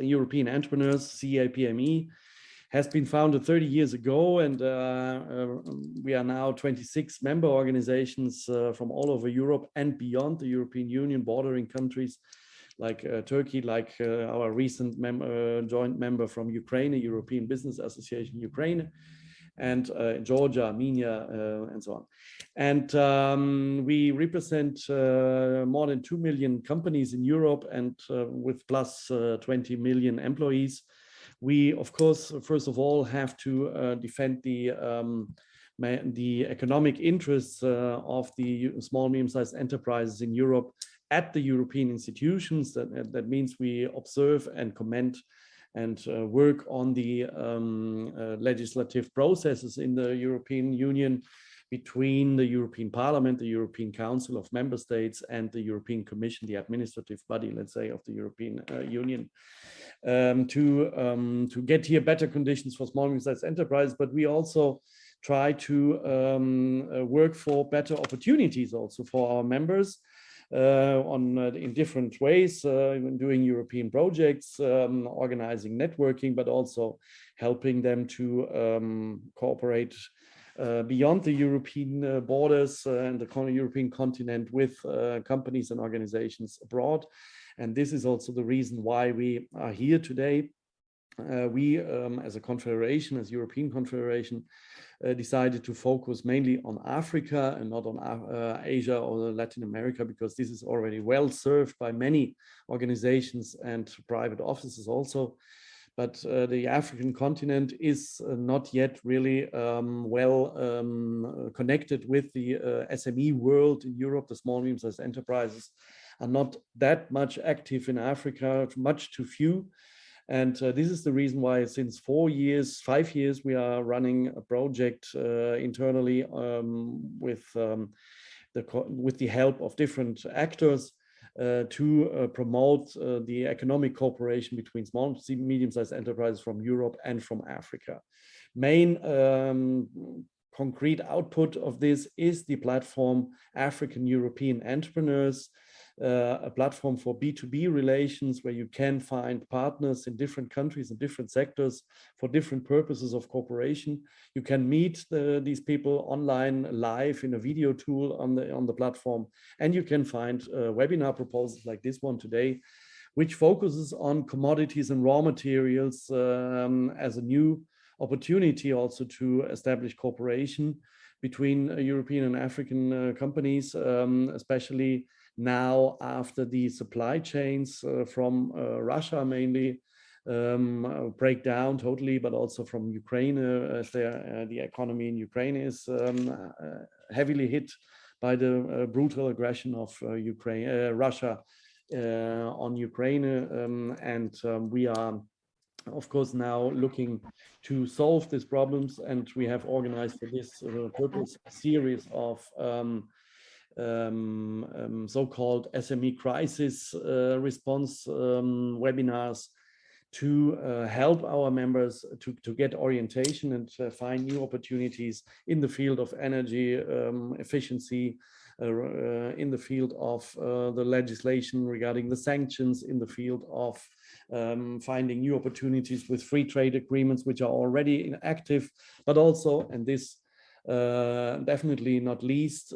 European Entrepreneurs, CEA-PME, has been founded 30 years ago, and we are now 26 member organizations from all over Europe and beyond the European Union, bordering countries like Turkey, like our recent joint member from Ukraine, European Business Association Ukraine, and Georgia, Armenia, and so on. And we represent more than 2 million companies in Europe, and with plus 20 million employees. We, of course, first of all, have to defend the economic interests of the small, medium-sized enterprises in Europe at the European institutions. That means we observe and comment and work on the legislative processes in the European Union between the European Parliament, the European Council of Member States, and the European Commission, the administrative body, let's say, of the European Union, to get here better conditions for small and medium-sized enterprises. But we also try to work for better opportunities also for our members in different ways, doing European projects, organizing networking, but also helping them to cooperate beyond the European borders and the European continent with companies and organizations abroad. And this is also the reason why we are here today. We, as a confederation, as European Confederation, decided to focus mainly on Africa and not on Asia or Latin America, because this is already well served by many organizations and private offices also. But the African continent is not yet really well connected with the SME world in Europe. The small and medium-sized enterprises are not that much active in Africa, much too few. And this is the reason why since 5 years, we are running a project internally with the help of different actors to promote the economic cooperation between small and medium-sized enterprises from Europe and from Africa. Main concrete output of this is the platform African European Entrepreneurs, a platform for B2B relations where you can find partners in different countries and different sectors for different purposes of cooperation. You can meet these people online live in a video tool on the platform, and you can find webinar proposals like this one today, which focuses on commodities and raw materials as a new opportunity also to establish cooperation between European and African companies, especially now after the supply chains from Russia mainly break down totally, but also from Ukraine, as the economy in Ukraine is heavily hit by the brutal aggression of Russia on Ukraine. And we are, of course, now looking to solve these problems, and we have organized for this purpose a series of so-called SME crisis response webinars to help our members to get orientation and find new opportunities in the field of energy efficiency, in the field of the legislation regarding the sanctions, in the field of finding new opportunities with free trade agreements, which are already active, but also, and this definitely not least,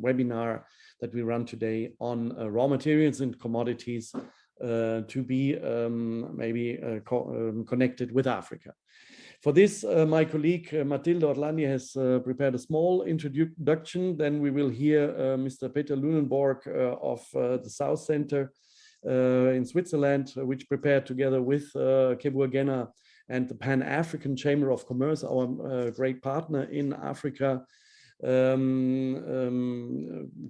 webinar that we run today on raw materials and commodities to be maybe connected with Africa. For this, my colleague Mathilde Orlandi has prepared a small introduction. Then we will hear Mr. Peter Lunenborg of the South Center in Switzerland, which prepared together with Kebuagena and the Pan-African Chamber of Commerce, our great partner in Africa,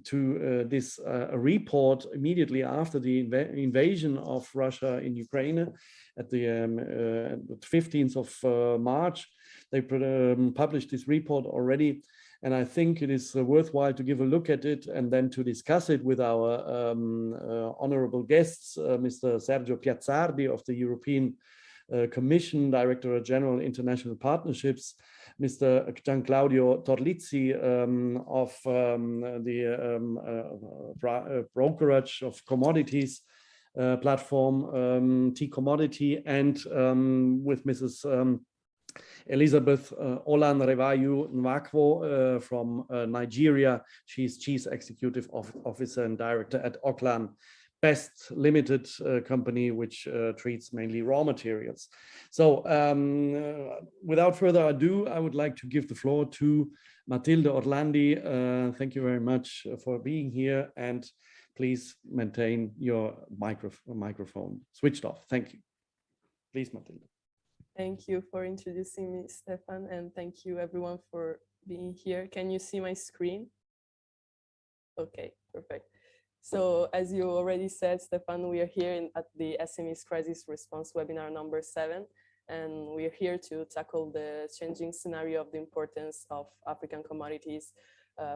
to this report immediately after the invasion of Russia in Ukraine at the 15th of March. They published this report already, and I think it is worthwhile to give a look at it and then to discuss it with our honorable guests, Mr. Sergio Piazzardi of the European Commission, Director General International Partnerships, Mr. Gian Claudio Torlizzi of the brokerage of Commodities, platform, T-Commodity, and with Mrs. Elizabeth Olan-Revayu Nwakwo from Nigeria. She's Chief Executive Officer and Director at Oklan Best Limited company, which treats mainly raw materials. So without further ado, I would like to give the floor to Matilde Orlandi. Thank you very much for being here, and please maintain your microphone switched off. Thank you. Please, Matilde. Thank you for introducing me, Stefan, and thank you everyone for being here. Can you see my screen? Okay, perfect. So as you already said, Stefan, we are here at the SMEs Crisis Response webinar number 7, and we're here to tackle the changing scenario of the importance of African commodities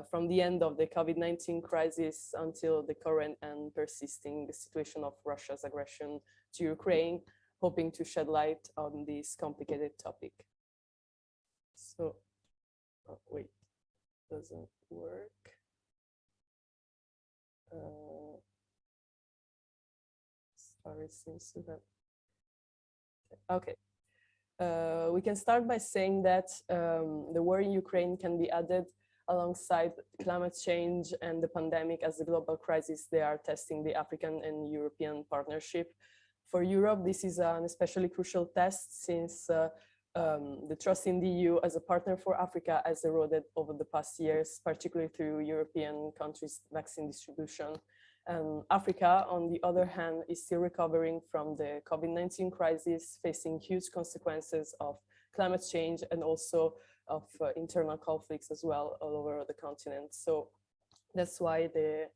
from the end of the COVID-19 crisis until the current and persisting situation of Russia's aggression to Ukraine, hoping to shed light on this complicated topic. So, oh, wait, doesn't work. Sorry, seems to have. Okay. We can start by saying that the war in Ukraine can be added alongside climate change and the pandemic as the global crisis. They are testing the African and European partnership. For Europe, this is an especially crucial test since the trust in the EU as a partner for Africa has eroded over the past years, particularly through European countries' vaccine distribution. And Africa, on the other hand, is still recovering from the COVID-19 crisis, facing huge consequences of climate change and also of internal conflicts as well all over the continent. So that's why the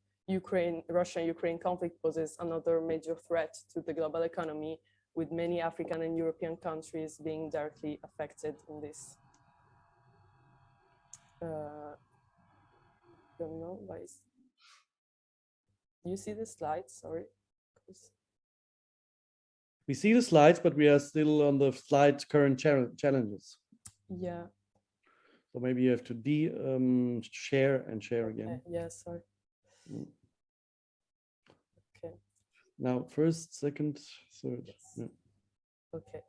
Russia-Ukraine conflict poses another major threat to the global economy, with many African and European countries being directly affected in this. Don't know why. Do you see the slides? Sorry. We see the slides, but we are still on the slide current challenges. Yeah. So maybe you have to share and share again. Yeah, sorry. Okay. Now, first, second, third. Yes. Yeah. Okay.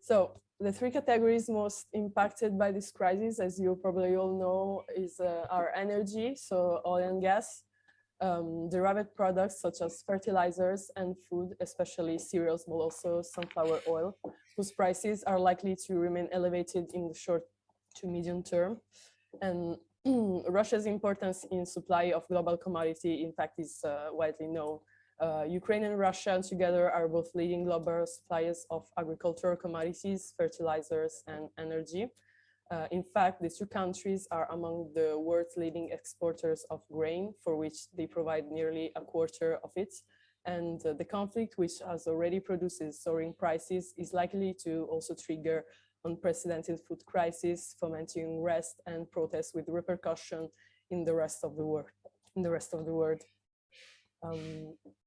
So the three categories most impacted by this crisis, as you probably all know, are energy, so oil and gas, derived products such as fertilizers and food, especially cereals, but also sunflower oil, whose prices are likely to remain elevated in the short to medium term. And Russia's importance in supply of global commodity, in fact, is widely known. Ukraine and Russia together are both leading global suppliers of agricultural commodities, fertilizers, and energy. In fact, these two countries are among the world's leading exporters of grain, for which they provide nearly a quarter of it. And the conflict, which has already produced soaring prices, is likely to also trigger unprecedented food crisis, fomenting unrest and protests with repercussion in the rest of the world.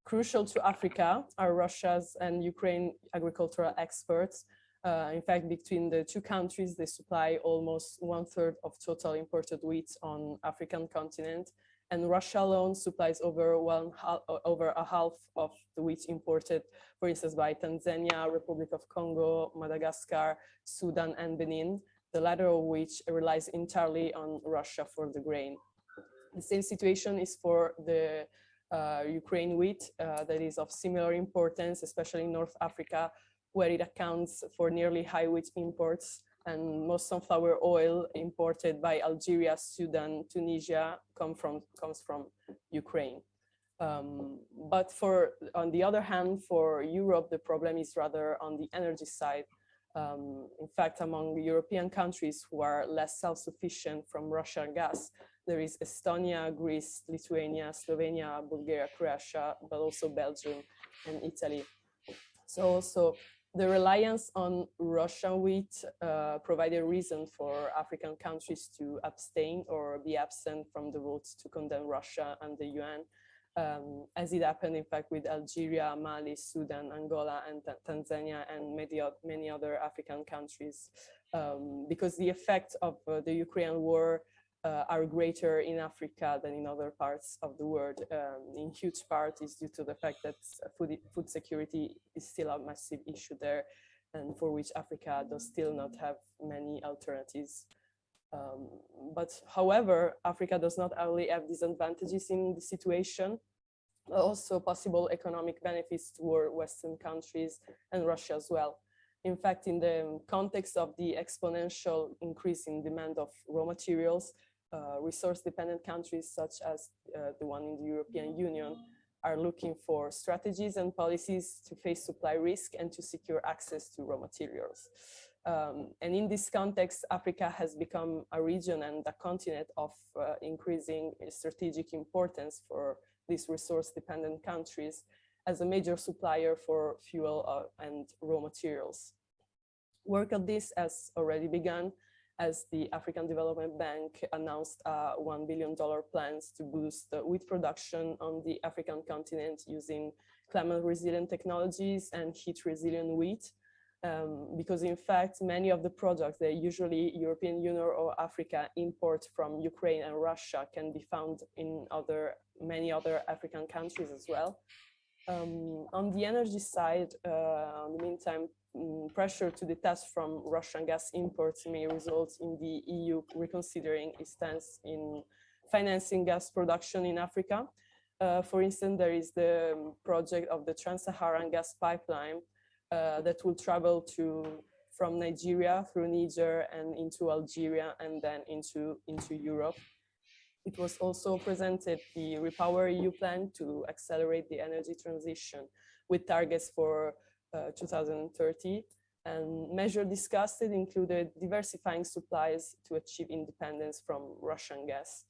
Crucial to Africa are Russia's and Ukraine agricultural exports. In fact, between the two countries, they supply almost 1/3 of total imported wheat on African continent, and Russia alone supplies over a half of the wheat imported, for instance, by Tanzania, Republic of Congo, Madagascar, Sudan, and Benin, the latter of which relies entirely on Russia for the grain. The same situation is for the Ukraine wheat that is of similar importance, especially in North Africa, where it accounts for nearly high wheat imports, and most sunflower oil imported by Algeria, Sudan, Tunisia comes from Ukraine. But on the other hand, for Europe, the problem is rather on the energy side. In fact, among European countries who are less self-sufficient from Russian gas, there is Estonia, Greece, Lithuania, Slovenia, Bulgaria, Croatia, but also Belgium and Italy. So the reliance on Russian wheat provided a reason for African countries to abstain or be absent from the votes to condemn Russia and the UN, as it happened, in fact, with Algeria, Mali, Sudan, Angola, and Tanzania, and many other African countries, because the effect of the Ukraine war are greater in Africa than in other parts of the world. In huge part is due to the fact that food security is still a massive issue there, and for which Africa does still not have many alternatives. But however, Africa does not only have disadvantages in the situation, but also possible economic benefits toward Western countries and Russia as well. In fact, in the context of the exponential increase in demand of raw materials, resource-dependent countries such as the one in the European Union are looking for strategies and policies to face supply risk and to secure access to raw materials. And in this context, Africa has become a region and a continent of increasing strategic importance for these resource-dependent countries as a major supplier for fuel and raw materials. Work on this has already begun, as the African Development Bank announced $1 billion plans to boost the wheat production on the African continent using climate-resilient technologies and heat-resilient wheat. Because in fact, many of the products that usually European Union or Africa import from Ukraine and Russia can be found in many other African countries as well. On the energy side, in the meantime, pressure to detach from Russian gas imports may result in the EU reconsidering its stance in financing gas production in Africa. For instance, there is the project of the Trans-Saharan gas pipeline that will travel from Nigeria through Niger and into Algeria and then into Europe. It was also presented the Repower EU plan to accelerate the energy transition with targets for 2030. And measures discussed included diversifying supplies to achieve independence from Russian gas.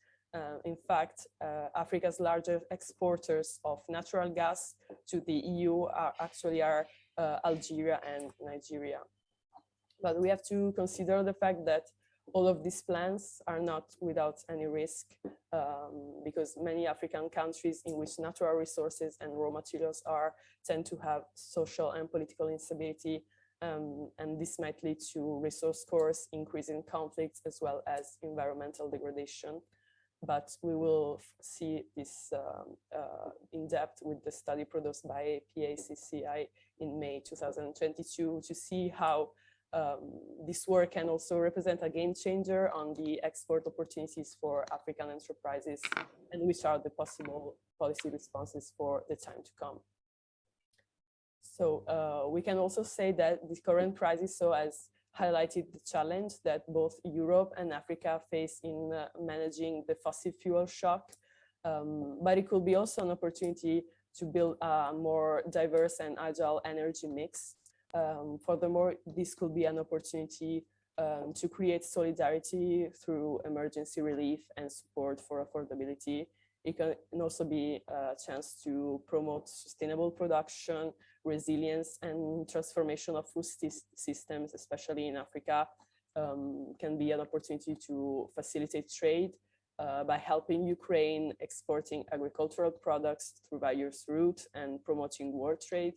In fact, Africa's largest exporters of natural gas to the EU are Algeria and Nigeria. But we have to consider the fact that all of these plans are not without any risk, because many African countries in which natural resources and raw materials tend to have social and political instability, and this might lead to resource course, increasing conflicts, as well as environmental degradation. But we will see this in depth with the study produced by PACCI in May 2022 to see how this work can also represent a game changer on the export opportunities for African enterprises and which are the possible policy responses for the time to come. So we can also say that the current crisis has highlighted the challenge that both Europe and Africa face in managing the fossil fuel shock, but it could be also an opportunity to build a more diverse and agile energy mix. Furthermore, this could be an opportunity to create solidarity through emergency relief and support for affordability. It can also be a chance to promote sustainable production, resilience, and transformation of food systems, especially in Africa. Can be an opportunity to facilitate trade by helping Ukraine exporting agricultural products through various routes and promoting world trade,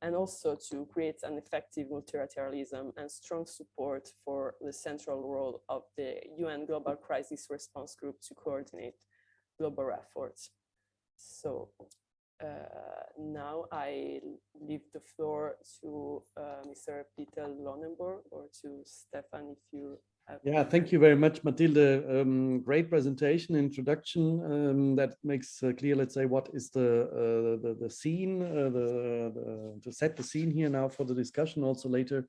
and also to create an effective multilateralism and strong support for the central role of the UN Global Crisis Response Group to coordinate global efforts. So now I leave the floor to Mr. Peter Lonenborg or to Stefan, if you have. Yeah, thank you very much, Mathilde. Great presentation, introduction that makes clear, let's say, what is the scene, to set the scene here now for the discussion also later.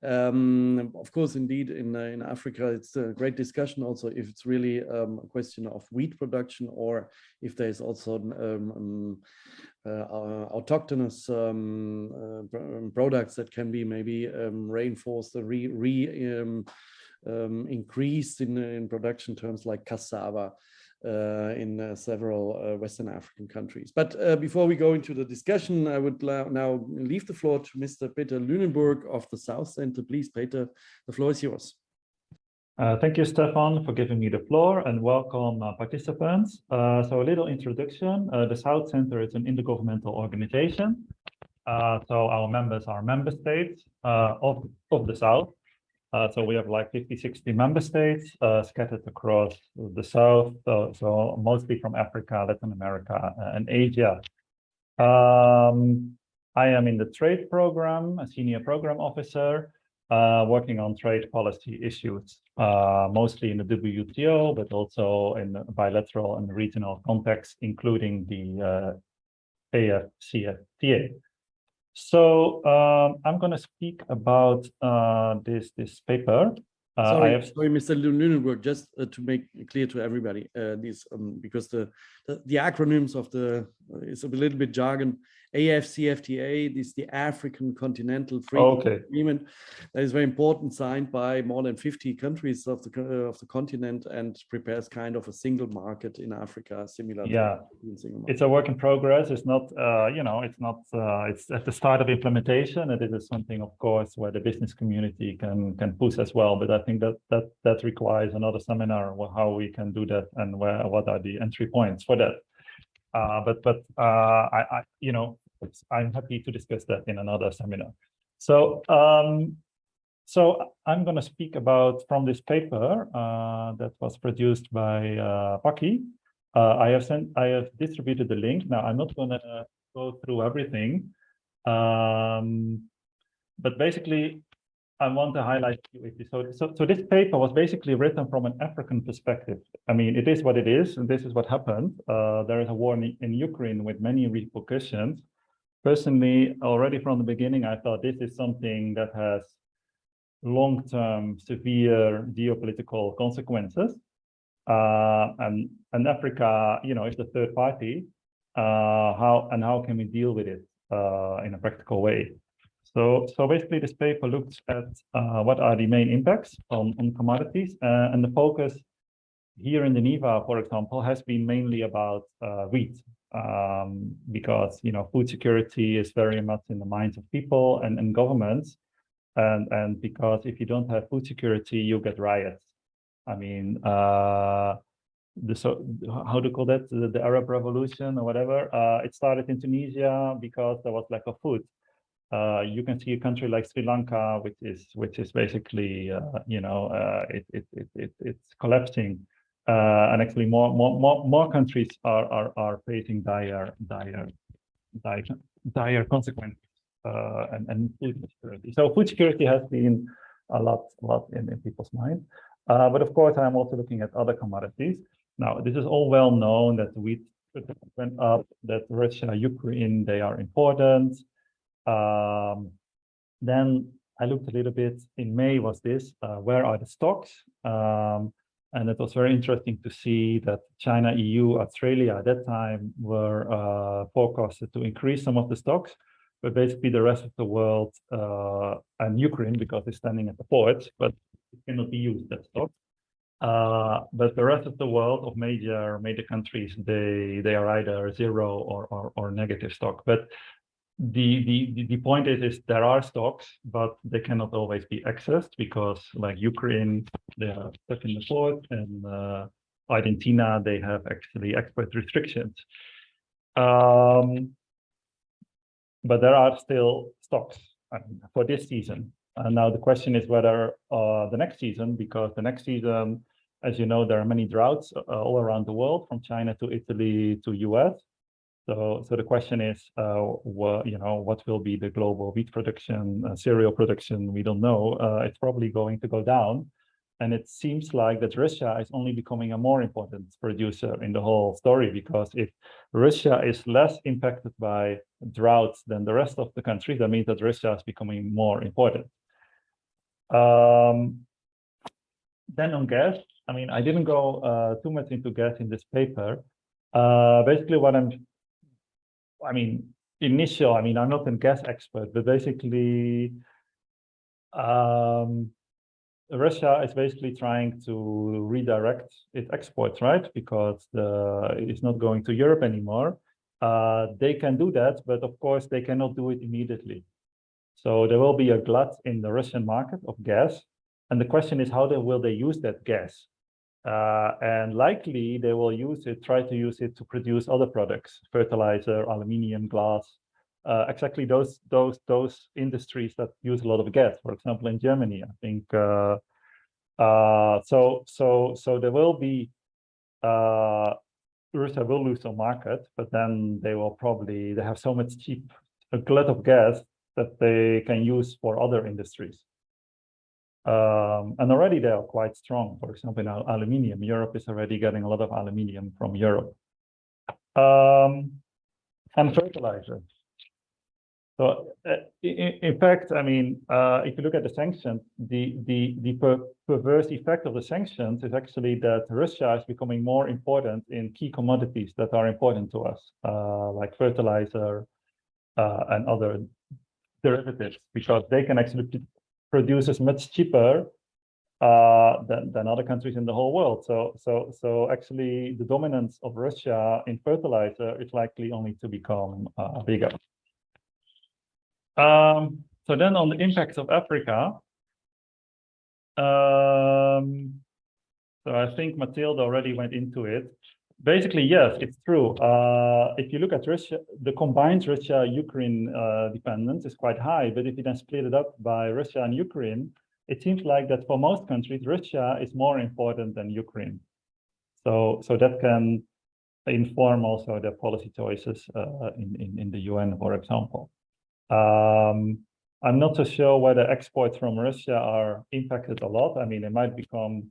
Of course, indeed, in Africa, it's a great discussion also if it's really a question of wheat production or if there's also autochthonous products that can be maybe reinforced or increased in production terms like cassava in several Western African countries. But before we go into the discussion, I would now leave the floor to Mr. Peter Lunenburg of the South Center. Please, Peter, the floor is yours. Thank you, Stefan, for giving me the floor, and welcome participants. So a little introduction. The South Center is an intergovernmental organization. So our members are member states of the South. So we have like 50, 60 member states scattered across the south, so mostly from Africa, Latin America, and Asia. I am in the trade program, a senior program officer, working on trade policy issues, mostly in the WTO, but also in bilateral and regional contexts, including the AFCFTA. So I'm going to speak about this paper. Sorry, Mr. Lunenburg, just to make it clear to everybody, these because the acronyms of it's a little bit jargon. AFCFTA, this is the African Continental Free Agreement. That is very important, signed by more than 50 countries of the continent, and prepares kind of a single market in Africa, similar. Yeah, it's a work in progress. It's not, it's at the start of implementation, and it is something, of course, where the business community can push as well. But I think that requires another seminar, how we can do that and what are the entry points for that. I'm happy to discuss that in another seminar. So so I'm going to speak about from this paper that was produced by Paki. I have distributed the link. Now I'm not going to go through everything, but basically I want to highlight so this paper was basically written from an African perspective. I mean, it is what it is, and this is what happened. There is a war in Ukraine with many repercussions. Personally, already from the beginning, I thought this is something that has long-term severe geopolitical consequences. And Africa, is the third party. How can we deal with it in a practical way? So basically, this paper looks at what are the main impacts on commodities, and the focus here in the NIVA, for example, has been mainly about wheat, because food security is very much in the minds of people and governments, and because if you don't have food security, you get riots. I mean, how do you call that? The Arab Revolution or whatever. It started in Tunisia because there was lack of food. You can see a country like Sri Lanka, which is basically, it's collapsing, and actually more countries are facing dire consequences, and food security. So food security has been a lot in people's mind, but of course I'm also looking at other commodities. Now this is all well known that wheat went up, that Russia, Ukraine, they are important. Then I looked a little bit in May, was this, where are the stocks? And it was very interesting to see that China, EU, Australia at that time were forecasted to increase some of the stocks, but basically the rest of the world and Ukraine, because it's standing at the port, but it cannot be used, that stock. But the rest of the world of major countries, they are either zero or negative stock. But the point is there are stocks, but they cannot always be accessed because, like Ukraine, they are stuck in the port, and Argentina, they have actually export restrictions. But there are still stocks for this season. And now the question is whether the next season, because the next season, as you know, there are many droughts all around the world, from China to Italy to US. So the question is, what will be the global wheat production, cereal production? We don't know. It's probably going to go down. And it seems like that Russia is only becoming a more important producer in the whole story, because if Russia is less impacted by droughts than the rest of the countries, that means that Russia is becoming more important. Then on gas, I mean, I didn't go too much into gas in this paper. Basically, I'm not a gas expert, but basically, Russia is basically trying to redirect its exports, right? Because it's not going to Europe anymore. They can do that, but of course, they cannot do it immediately. So there will be a glut in the Russian market of gas. And the question is, how will they use that gas? And likely they will try to use it to produce other products, fertilizer, aluminium, glass. exactly those industries that use a lot of gas. For example, in Germany, I think. So there will be. Russia will lose some market, but then they have so much a glut of gas that they can use for other industries. And already they are quite strong. For example, in aluminium, Europe is already getting a lot of aluminium from Europe. And fertilizer. So in fact, I mean, if you look at the sanctions, the perverse effect of the sanctions is actually that Russia is becoming more important in key commodities that are important to us, like fertilizer and other derivatives, because they can actually produce as much cheaper than other countries in the whole world. So actually, the dominance of Russia in fertilizer is likely only to become bigger. So then on the impacts of Africa, so I think Mathilde already went into it. Basically, yes, it's true. If you look at Russia, the combined Russia-Ukraine dependence is quite high, but if you then split it up by Russia and Ukraine, it seems like that for most countries, Russia is more important than Ukraine. So that can inform also their policy choices in the UN, for example. I'm not so sure whether exports from Russia are impacted a lot. I mean, it might become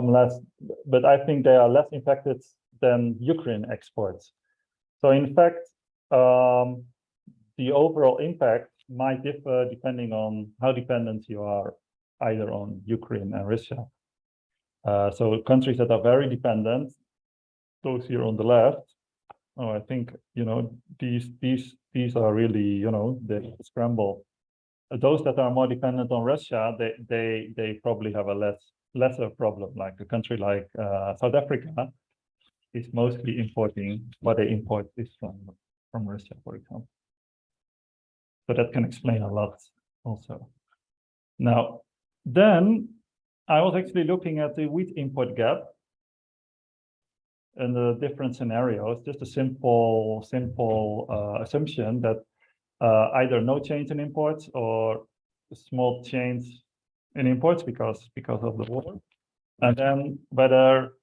less, but I think they are less impacted than Ukraine exports. So in fact, the overall impact might differ depending on how dependent you are either on Ukraine and Russia. So countries that are very dependent, those here on the left, I think, these are really, they scramble. Those that are more dependent on Russia, they probably have a lesser problem. Like a country like South Africa is mostly importing what they import is from Russia, for example. So that can explain a lot also. Now, then I was actually looking at the wheat import gap and the different scenarios, just a simple assumption that either no change in imports or a small change in imports because of the war, and then whether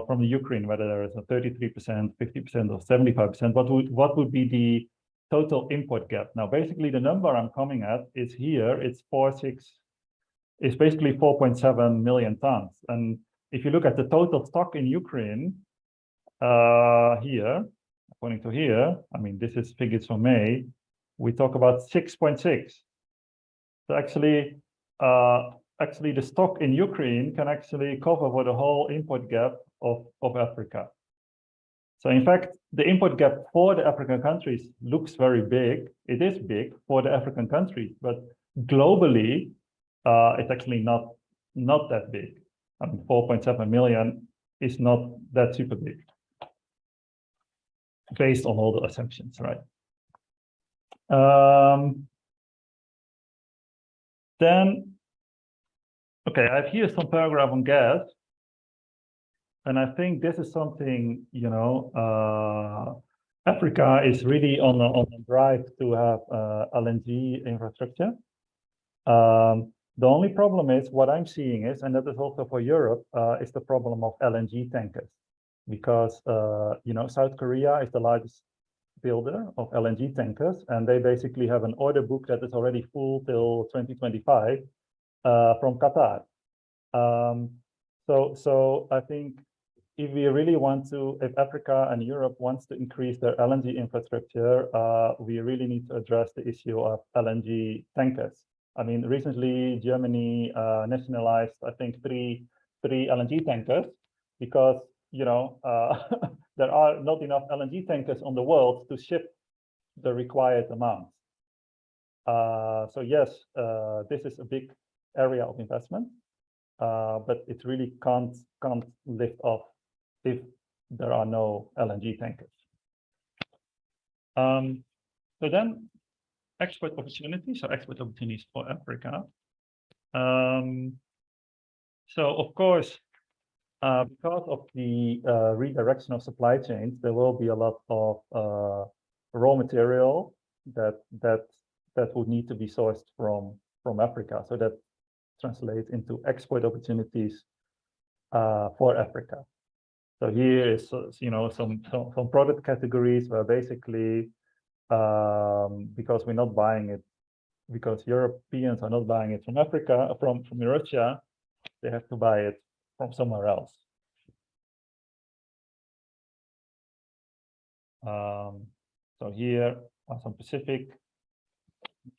from the Ukraine, whether there is a 33%, 50%, or 75%, what would be the total import gap? Now, basically, the number I'm coming at is here. It's basically 4.7 million tons, and if you look at the total stock in Ukraine, here, according to here, I mean, this is figures from May, we talk about 6.6. So actually, the stock in Ukraine can actually cover for the whole import gap of Africa. So in fact, the import gap for the African countries looks very big. It is big for the African countries, but globally, it's actually not that big. I mean, 4.7 million is not that super big, based on all the assumptions, right? Then, okay, I have here some paragraph on gas, and I think this is something, Africa is really on a drive to have LNG infrastructure. The only problem is what I'm seeing is, and that is also for Europe, is the problem of LNG tankers, because South Korea is the largest builder of LNG tankers, and they basically have an order book that is already full till 2025 from Qatar. So I think if we really if Africa and Europe wants to increase their LNG infrastructure, we really need to address the issue of LNG tankers. I mean, recently Germany nationalized, I think, three LNG tankers because there are not enough LNG tankers on the world to ship the required amount. So yes, this is a big area of investment, but it really can't lift off if there are no LNG tankers. So then, export opportunities, so export opportunities for Africa. So of course, because of the redirection of supply chains, there will be a lot of raw material that would need to be sourced from Africa. So that translates into export opportunities for Africa. So here is, some product categories where basically, because we're not buying it, because Europeans are not buying it from Africa, from Russia, they have to buy it from somewhere else. So here are some specific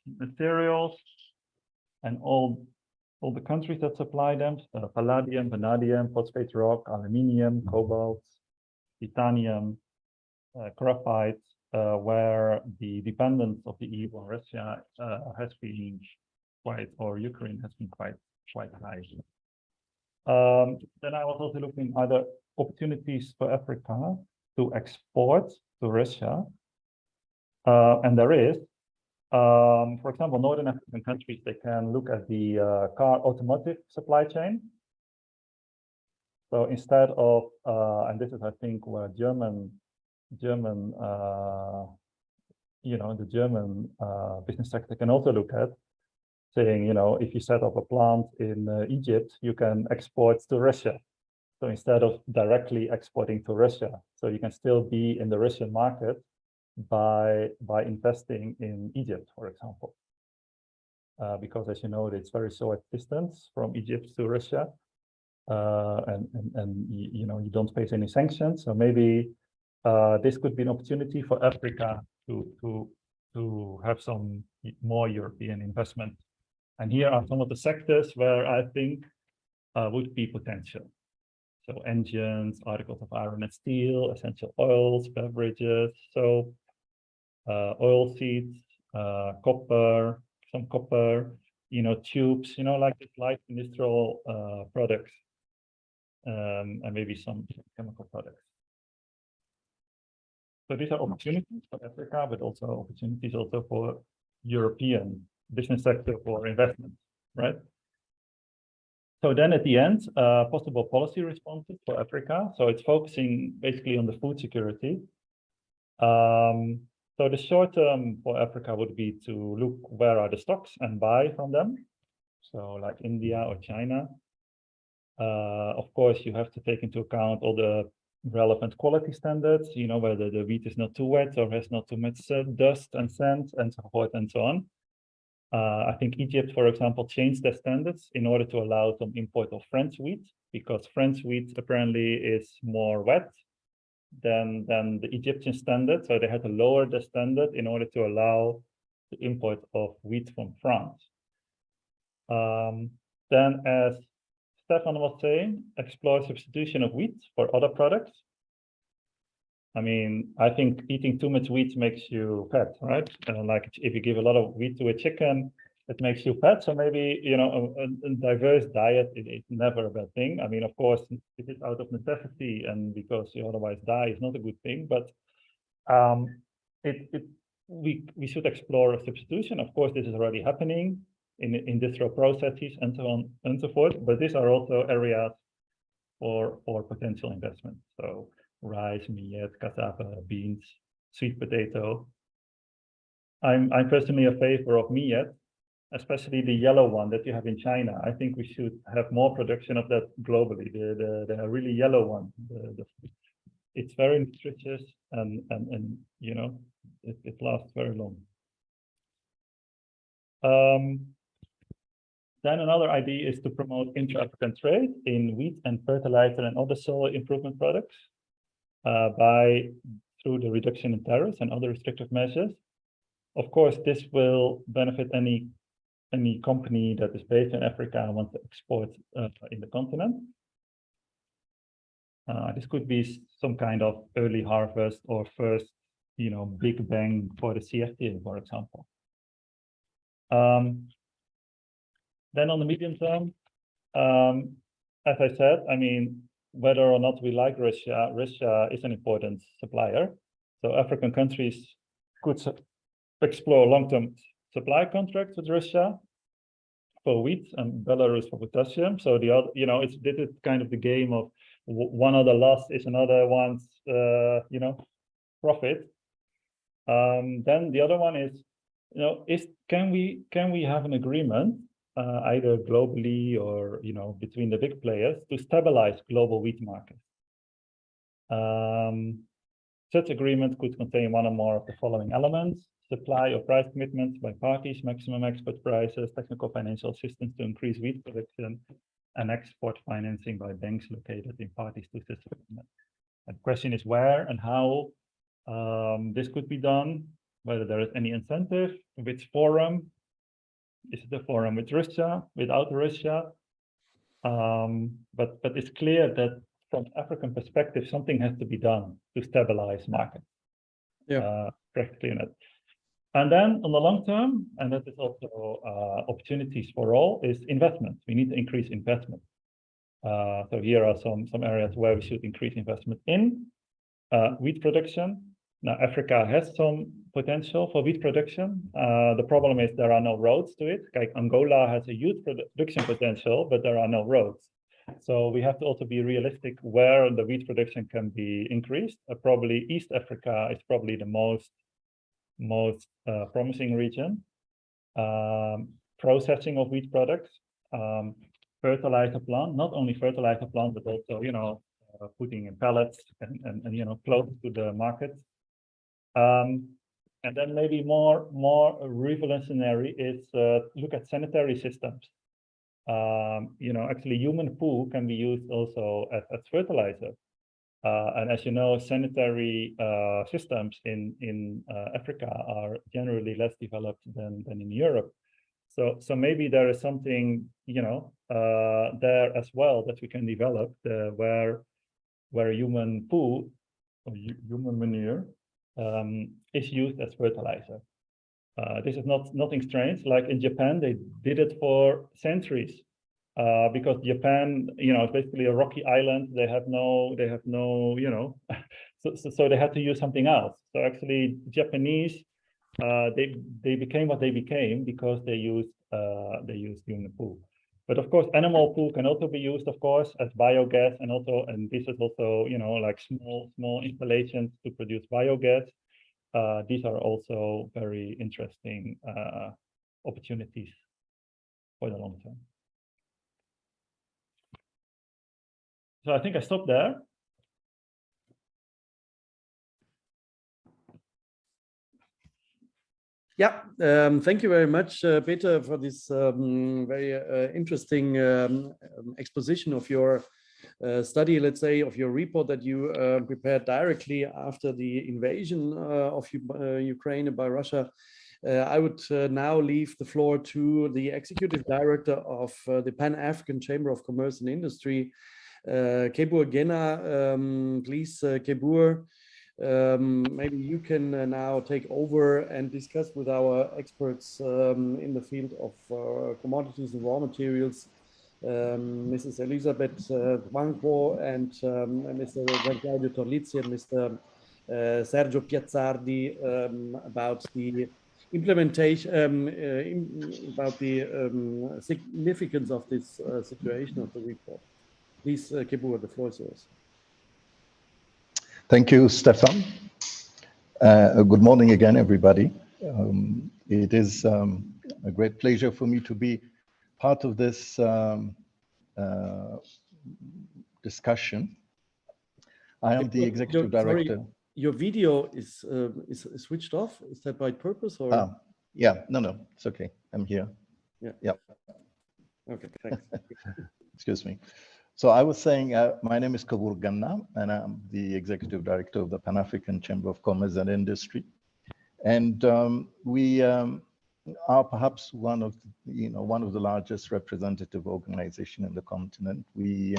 materials and all the countries that supply them: palladium, vanadium, phosphate rock, aluminium, cobalt, titanium, graphite, where the dependence of the EU on Russia has been or Ukraine has been quite high. Then I was also looking at other opportunities for Africa to export to Russia, and there is. For example, Northern African countries, they can look at the car automotive supply chain. So instead of, and this is, I think, where the German business sector can also look at, saying, if you set up a plant in Egypt, you can export to Russia. So instead of directly exporting to Russia, so you can still be in the Russian market by investing in Egypt, for example, because as you know, it's very short distance from Egypt to Russia, and you don't face any sanctions. So maybe this could be an opportunity for Africa to have some more European investment. And here are some of the sectors where I think would be potential. So engines, articles of iron and steel, essential oils, beverages, so oil seeds, copper, some copper, tubes, like this light industrial products, and maybe some chemical products. So these are opportunities for Africa, but also opportunities also for European business sector for investment, right? So then at the end, possible policy responses for Africa. So it's focusing basically on the food security. So the short term for Africa would be to look where are the stocks and buy from them. So like India or China. Of course, you have to take into account all the relevant quality standards, whether the wheat is not too wet or has not too much dust and sand and so forth and so on. I think Egypt, for example, changed their standards in order to allow some import of French wheat, because French wheat apparently is more wet than the Egyptian standard. So they had to lower the standard in order to allow the import of wheat from France. Then, as Stefan was saying, explore substitution of wheat for other products. I mean, I think eating too much wheat makes you fat, right? Like if you give a lot of wheat to a chicken, it makes you fat. So maybe, a diverse diet is never a bad thing. I mean, of course, if it's out of necessity and because you otherwise die, is not a good thing. But we should explore a substitution. Of course, this is already happening in industrial processes and so on and so forth. But these are also areas for potential investment. So rice, millet, cassava, beans, sweet potato. I'm personally a favor of millet, especially the yellow one that you have in China. I think we should have more production of that globally. The really yellow one. It's very nutritious and it lasts very long. Then another idea is to promote intra-African trade in wheat and fertilizer and other soil improvement products through the reduction in tariffs and other restrictive measures. Of course, this will benefit any company that is based in Africa and wants to export in the continent. This could be some kind of early harvest or first, big bang for the CFTA, for example. Then on the medium term, as I said, I mean, whether or not we like Russia, Russia is an important supplier. So African countries could explore long-term supply contracts with Russia for wheat and Belarus for potassium. So the other, this is kind of the game of one other loss is another one's, profit. Then the other one is, can we have an agreement either globally or between the big players to stabilize global wheat markets? Such agreement could contain one or more of the following elements: supply or price commitments by parties, maximum export prices, technical financial assistance to increase wheat production, and export financing by banks located in parties to this agreement. And the question is where and how this could be done, whether there is any incentive, which forum. Is it a forum with Russia, without Russia? But it's clear that from African perspective, something has to be done to stabilize markets. Practically in it. And then on the long term, and that is also opportunities for all, is investment. We need to increase investment. So here are some areas where we should increase investment in wheat production. Now, Africa has some potential for wheat production. The problem is there are no roads to it. Like Angola has a huge production potential, but there are no roads. So we have to also be realistic where the wheat production can be increased. Probably East Africa is probably the most promising region. Processing of wheat products, fertilizer plant, not only fertilizer plant, but also putting in pellets and close to the markets. And then maybe more revolutionary is look at sanitary systems. Actually human poo can be used also as fertilizer. And as you know, sanitary systems in Africa are generally less developed than in Europe. So maybe there is something there as well that we can develop where human poo or human manure is used as fertilizer. This is nothing strange. Like in Japan, they did it for centuries. Because Japan, is basically a rocky island. They have no, so they had to use something else. So actually, Japanese, they became what they became because they used human poo. But of course, animal poo can also be used, of course, as biogas, and this is also, like small installations to produce biogas. These are also very interesting opportunities for the long term. So I think I stopped there. Yeah, thank you very much, Peter, for this very interesting exposition of your study, let's say, of your report that you prepared directly after the invasion of Ukraine by Russia. I would now leave the floor to the Executive Director of the Pan-African Chamber of Commerce and Industry, Kebur Gena. Please, Kebur, maybe you can now take over and discuss with our experts in the field of commodities and raw materials, Mrs. Elisabeth Wanko and Mr. Claudio Torlizzi and Mr. Sergio Piazzardi about the implementation, about the significance of this situation of the report. Please, Kebur, the floor is yours. Thank you, Stefan. Good morning again, everybody. It is a great pleasure for me to be part of this discussion. I am the Executive Director. Sorry, your video is switched off. Is that by purpose or? Yeah, no, it's okay. I'm here. Yeah. Okay, thanks. Excuse me. So I was saying, my name is Kebur Gena, and I'm the Executive Director of the Pan-African Chamber of Commerce and Industry. And we are perhaps one of the largest representative organizations in the continent. We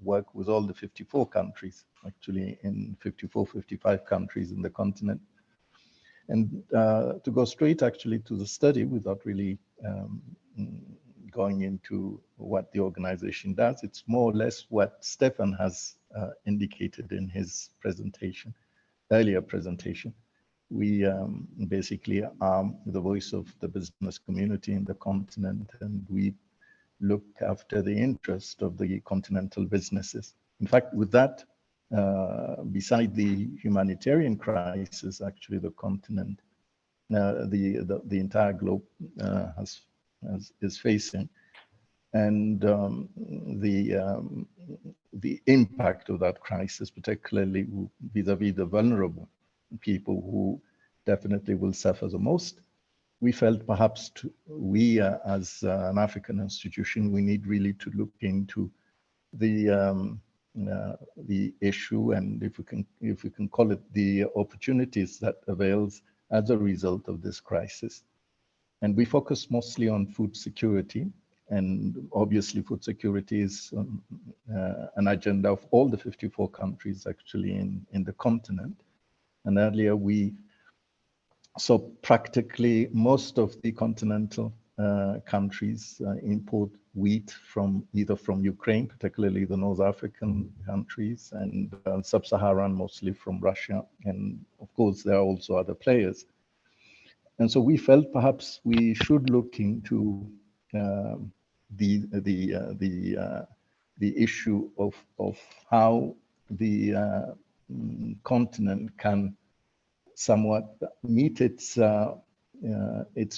work with all the 54 countries, actually in 54, 55 countries in the continent. And to go straight actually to the study without really going into what the organization does, it's more or less what Stefan has indicated in his earlier presentation. We basically are the voice of the business community in the continent, and we look after the interest of the continental businesses. In fact, with that, beside the humanitarian crisis, actually the continent, the entire globe is facing, and the impact of that crisis, particularly vis-a-vis the vulnerable people who definitely will suffer the most. We felt perhaps we as an African institution, we need really to look into the issue, and if we can call it the opportunities that avails as a result of this crisis. And we focus mostly on food security, and obviously food security is an agenda of all the 54 countries actually in the continent. And earlier so practically most of the continental countries import wheat either from Ukraine, particularly the North African countries, and sub-Saharan mostly from Russia. And of course, there are also other players. And so we felt perhaps we should look into the issue of how the continent can somewhat meet its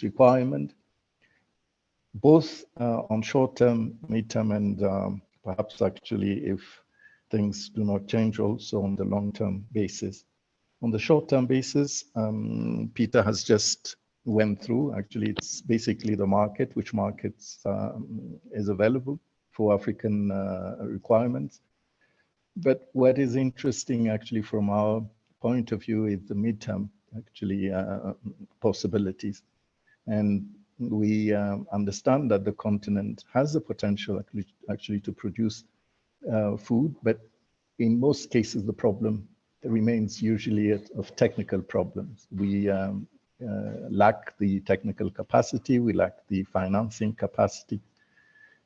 requirement, both on short-term, mid-term, and perhaps actually if things do not change, also on the long-term basis. On the short-term basis, Peter has just went through, actually it's basically the market, which markets is available for African requirements. But what is interesting actually from our point of view is the midterm actually possibilities. And we understand that the continent has the potential actually to produce food, but in most cases the problem remains usually of technical problems. We lack the technical capacity, we lack the financing capacity,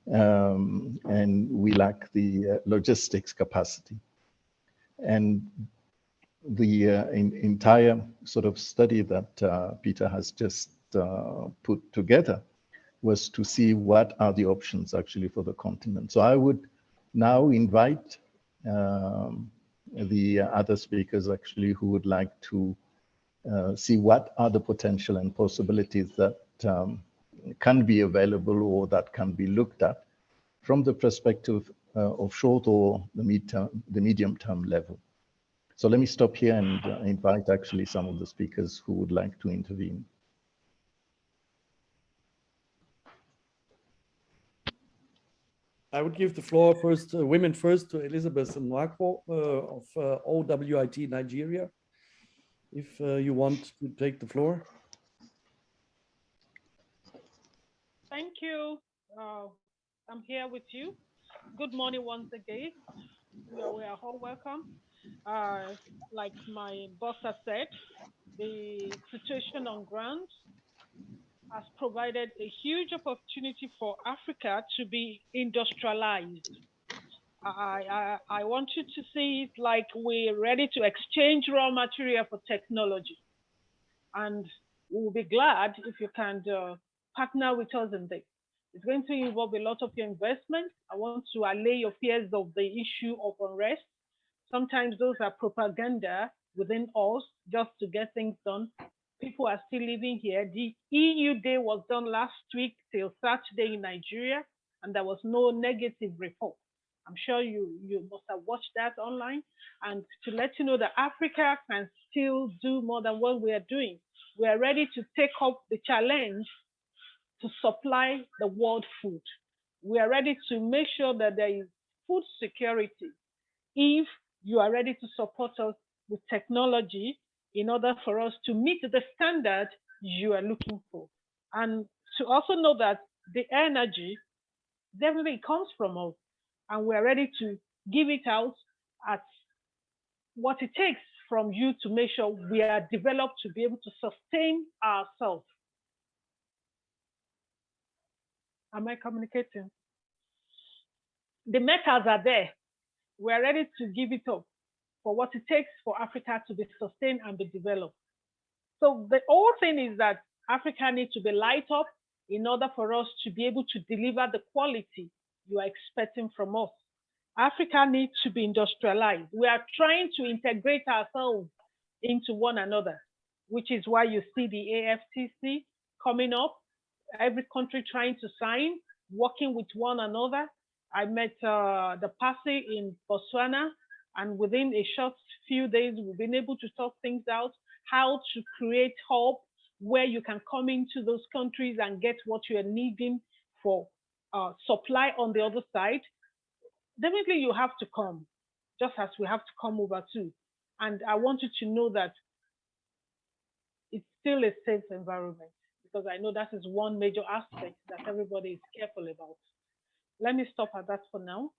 and we lack the logistics capacity. And the entire sort of study that Peter has just put together was to see what are the options actually for the continent. So I would now invite the other speakers actually who would like to see what are the potential and possibilities that can be available or that can be looked at from the perspective of short or the medium-term level. So let me stop here and invite actually some of the speakers who would like to intervene. I would give the floor first, women first, to Elizabeth Nwakwo of OWIT Nigeria, if you want to take the floor. Thank you. I'm here with you. Good morning once again. We are all welcome. Like my boss has said, the situation on ground has provided a huge opportunity for Africa to be industrialized. I want you to see it like we're ready to exchange raw material for technology. And we will be glad if you can partner with us in this. It's going to involve a lot of your investment. I want to allay your fears of the issue of unrest. Sometimes those are propaganda within us just to get things done. People are still living here. The EU Day was done last week till Saturday in Nigeria, and there was no negative report. I'm sure you must have watched that online. And to let you know that Africa can still do more than what we are doing. We are ready to take up the challenge to supply the world food. We are ready to make sure that there is food security if you are ready to support us with technology in order for us to meet the standard you are looking for. And to also know that the energy definitely comes from us, and we are ready to give it out at what it takes from you to make sure we are developed to be able to sustain ourselves. Am I communicating? The metals are there. We are ready to give it up for what it takes for Africa to be sustained and be developed. So the whole thing is that Africa needs to be light up in order for us to be able to deliver the quality you are expecting from us. Africa needs to be industrialized. We are trying to integrate ourselves into one another, which is why you see the AFTC coming up, every country trying to sign, working with one another. I met the PASI in Botswana, and within a short few days, we've been able to talk things out, how to create hub where you can come into those countries and get what you're needing for supply on the other side. Definitely you have to come, just as we have to come over too. And I want you to know that it's still a safe environment, because I know that is one major aspect that everybody is careful about. Let me stop at that for now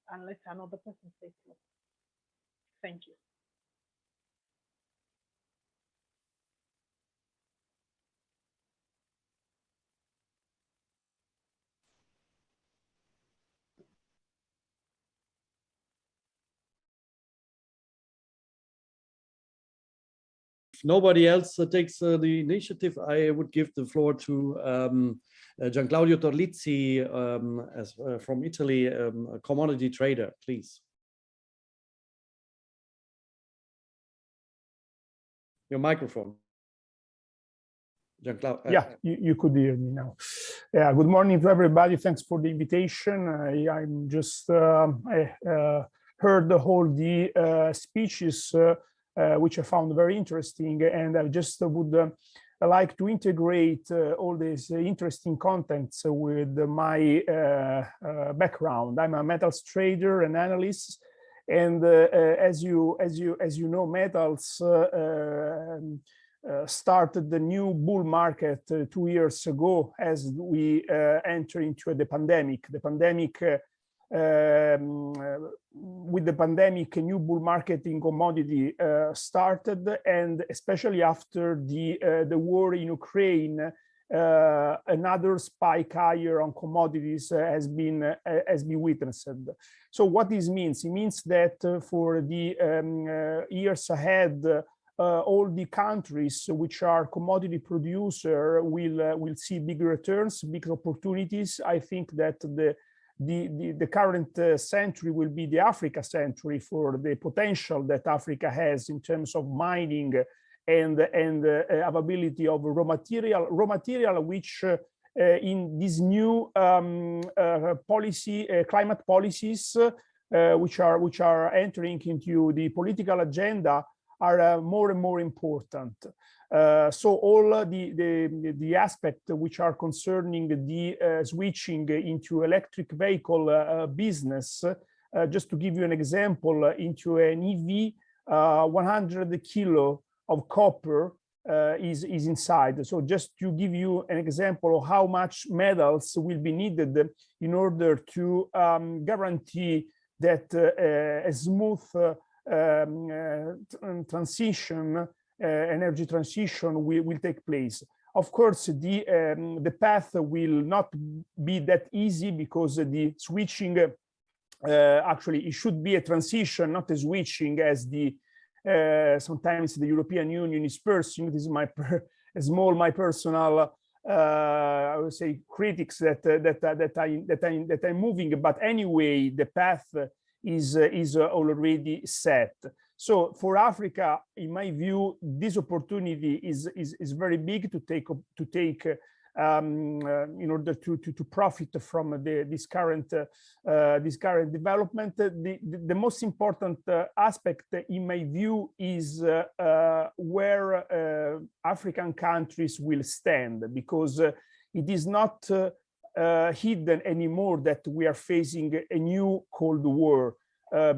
and let another person take it. Thank you. If nobody else takes the initiative, I would give the floor to Gianclaudio Torlizzi from Italy, a commodity trader, please. Your microphone. Yeah, you could hear me now. Yeah, good morning to everybody. Thanks for the invitation. I'm just I heard the whole speeches, which I found very interesting, and I just would like to integrate all these interesting contents with my background. I'm a metals trader and analyst, and as you know, metals started the new bull market 2 years ago as we enter into the pandemic. With the pandemic, a new bull market in commodity started, and especially after the war in Ukraine, another spike higher on commodities has been witnessed. So what this means? It means that for the years ahead, all the countries which are commodity producer will see big returns, big opportunities. I think that the current century will be the Africa century for the potential that Africa has in terms of mining and availability of raw material which in these new climate policies which are entering into the political agenda are more and more important. So all the aspects which are concerning the switching into electric vehicle business, just to give you an example, into an EV, 100 kilo of copper is inside. So just to give you an example of how much metals will be needed in order to guarantee that a smooth energy transition will take place. Of course, the path will not be that easy, because the switching actually it should be a transition, not a switching, as sometimes the European Union is pursuing. This is my personal I would say critics that I'm moving. But anyway, the path is already set. So for Africa, in my view, this opportunity is very big to take in order to profit from this current development. The most important aspect, in my view, is where African countries will stand, because it is not hidden anymore that we are facing a new Cold War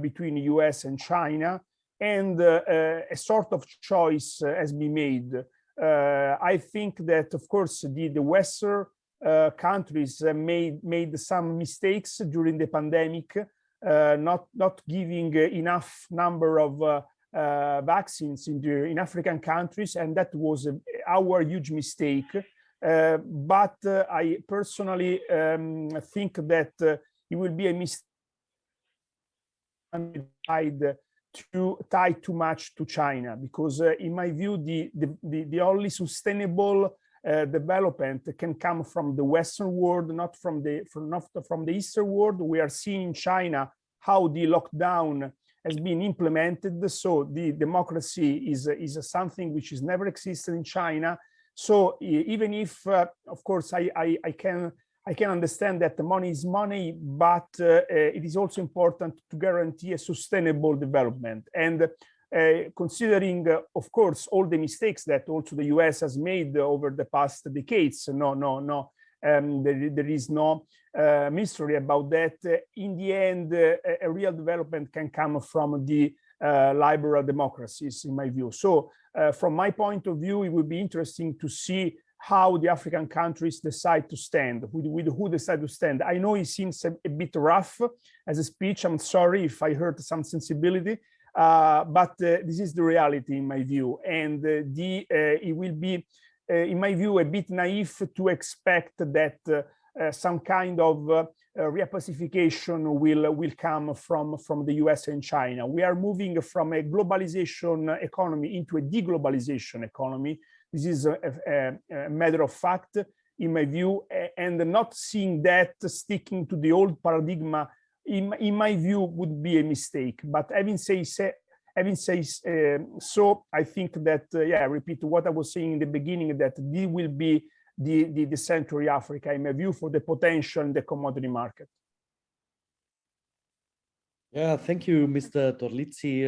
between the US and China, and a sort of choice has been made. I think that, of course, the Western countries made some mistakes during the pandemic, not giving enough number of vaccines in African countries, and that was our huge mistake. But I personally think that it will be a mistake to tie too much to China, because in my view, the only sustainable development can come from the Western world, not from the Eastern world. We are seeing China how the lockdown has been implemented. So the democracy is something which has never existed in China. So even if, of course, I can understand that the money is money, but it is also important to guarantee a sustainable development. And considering, of course, all the mistakes that also the US has made over the past decades, there is no mystery about that. In the end, a real development can come from the liberal democracies, in my view. So from my point of view, it would be interesting to see how the African countries decide to stand, with who decide to stand. I know it seems a bit rough as a speech. I'm sorry if I hurt some sensibility, but this is the reality in my view. And it will be, in my view, a bit naive to expect that some kind of repacification will come from the US and China. We are moving from a globalization economy into a deglobalization economy. This is a matter of fact, in my view, and not seeing that sticking to the old paradigm, in my view, would be a mistake. But having said so, I think that, I repeat what I was saying in the beginning, that this will be the Central Africa, in my view, for the potential in the commodity market. Yeah, thank you, Mr. Torlizzi,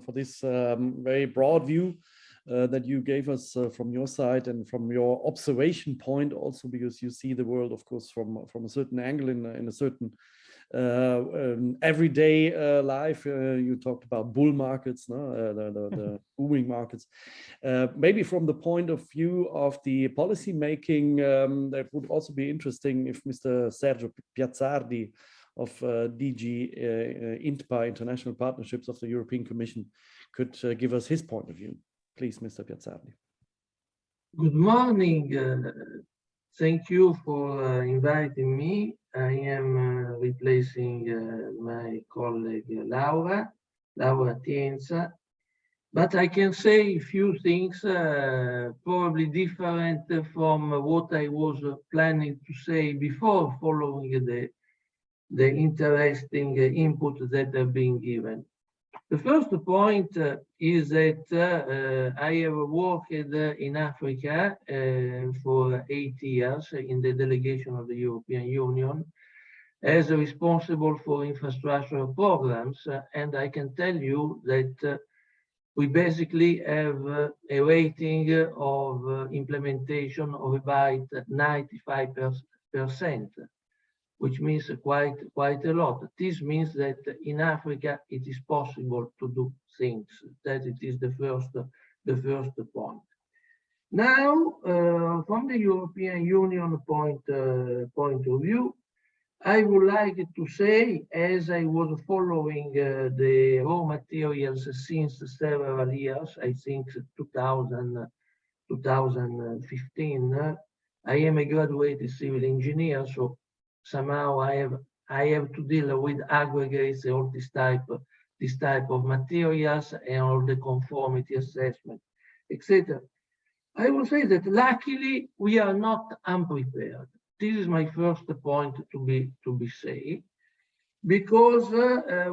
for this very broad view that you gave us from your side and from your observation point also, because you see the world, of course, from a certain angle in a certain everyday life. You talked about bull markets, the booming markets. Maybe from the point of view of the policy making, that would also be interesting if Mr. Sergio Piazzardi of DG INTPA, International Partnerships of the European Commission, could give us his point of view. Please, Mr. Piazzardi. Good morning. Thank you for inviting me. I am replacing my colleague Laura Tienza, but I can say a few things probably different from what I was planning to say before, following the interesting input that have been given. The first point is that I have worked in Africa for 8 years in the delegation of the European Union as responsible for infrastructural programs, and I can tell you that we basically have a rating of implementation of about 95%. Which means quite a lot. This means that in Africa it is possible to do things. That it is the first point. Now, from the European Union point of view, I would like to say, as I was following the raw materials since several years, I think 2015, I am a graduated civil engineer, so somehow I have to deal with aggregates, all this type of materials and all the conformity assessment, etc. I will say that luckily we are not unprepared. This is my first point to be said, because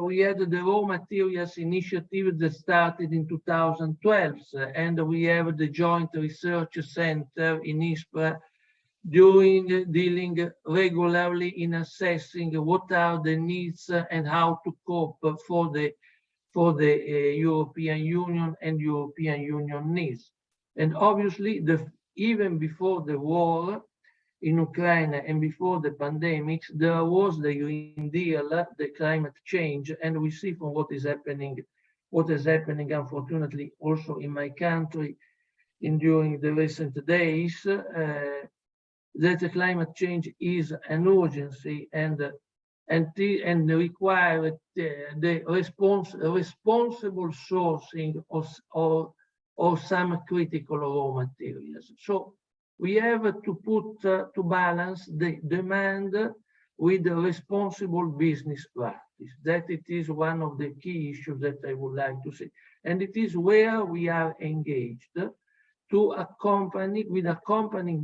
we had the raw materials initiative that started in 2012, and we have the Joint Research Center in ISPRA dealing regularly in assessing what are the needs and how to cope for the European Union and European Union needs. And obviously, even before the war in Ukraine and before the pandemics, there was the Green Deal, the climate change, and we see from what is happening, unfortunately, also in my country during the recent days, that the climate change is an urgency and require the responsible sourcing of some critical raw materials. So we have to put to balance the demand with the responsible business practice. That it is one of the key issues that I would like to say, and it is where we are engaged to accompanying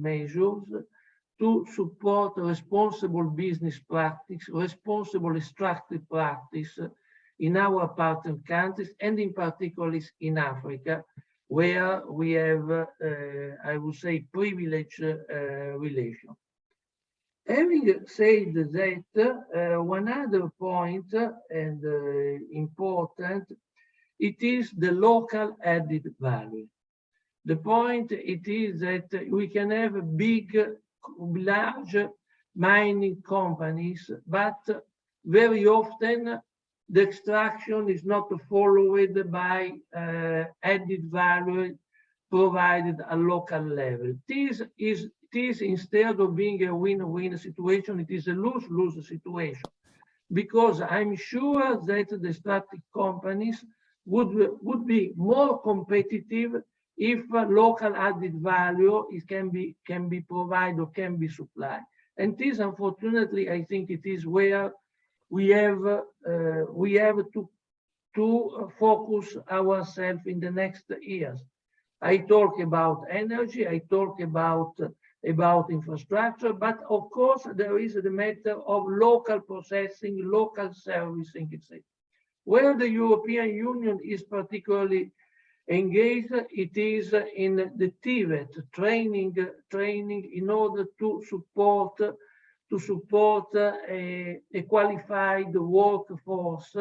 measures to support responsible business practice, responsible extractive practice in our partner countries, and in particular in Africa, where we have, I would say, privileged relation. Having said that, one other point, and important, it is the local added value. The point it is that we can have big, large mining companies, but very often the extraction is not followed by added value provided at local level. This is instead of being a win-win situation, it is a lose-lose situation, because I'm sure that the extractive companies would be more competitive if local added value can be provided or can be supplied. And this, unfortunately, I think it is where we have to focus ourselves in the next years. I talk about energy, I talk about infrastructure, but of course there is the matter of local processing, local servicing, etc. Where the European Union is particularly engaged, it is in the TVET training in order to support a qualified workforce,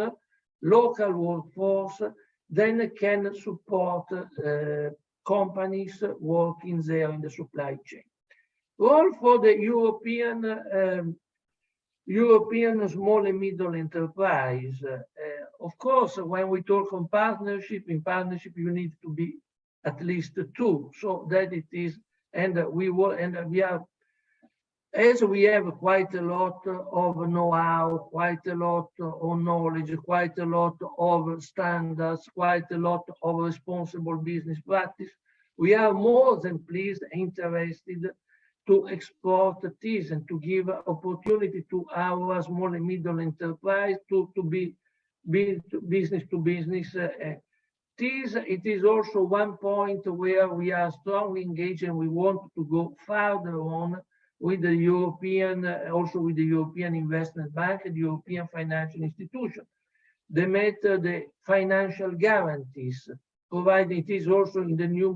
local workforce, then can support companies working there in the supply chain. Role for the European small and middle enterprise. Of course, when we talk on partnership, in partnership you need to be at least two, so that it is, and we are, as we have quite a lot of know-how, quite a lot of knowledge, quite a lot of standards, quite a lot of responsible business practice, we are more than pleased and interested to export this and to give opportunity to our small and middle enterprise to be business to business. It is also one point where we are strongly engaged and we want to go further on with the European, also with the European Investment Bank and the European financial institution. The matter, the financial guarantees, provided it is also in the new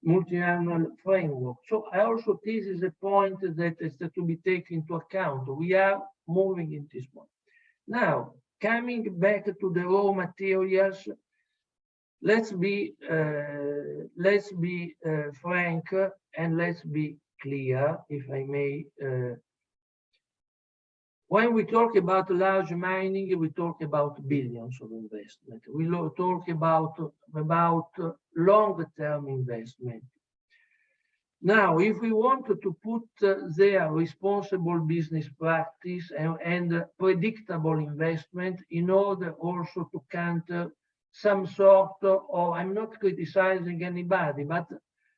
multi-annual framework. So I also, this is a point that is to be taken into account. We are moving in this point. Now, coming back to the raw materials, let's be frank and let's be clear, if I may. When we talk about large mining, we talk about billions of investment. We talk about long-term investment. Now, if we wanted to put their responsible business practice and predictable investment in order also to counter some sort of, I'm not criticizing anybody, but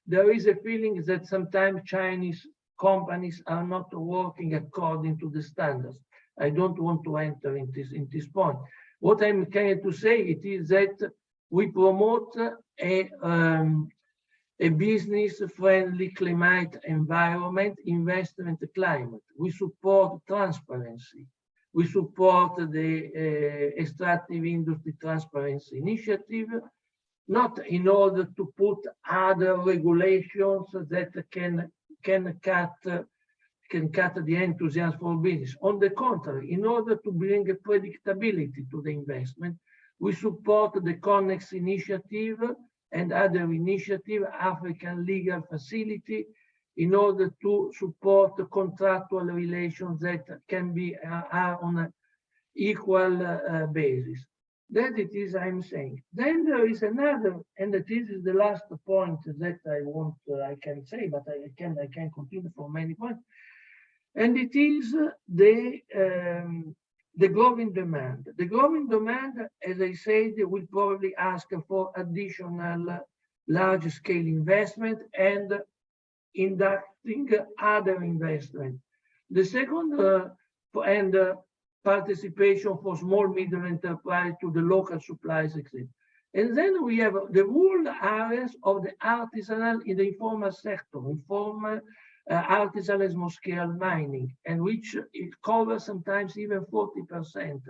there is a feeling that sometimes Chinese companies are not working according to the standards. I don't want to enter in this point. What I'm trying to say it is that we promote a business-friendly climate environment, investment climate. We support transparency. We support the extractive industry transparency initiative, not in order to put other regulations that can cut the enthusiasm for business. On the contrary, in order to bring a predictability to the investment, we support the CONNEX initiative and other initiative, African Legal Facility, in order to support the contractual relations that can be on an equal basis. That it is I'm saying. Then there is another, and this is the last point that I can say, but I can continue for many points. And it is the growing demand. The growing demand, as I said, will probably ask for additional large-scale investment and inducting other investment. The second, participation for small, middle enterprise to the local supplies, etc. And then we have the rural areas of the artisanal in the informal sector, informal artisanal small-scale mining, and which it covers sometimes even 40%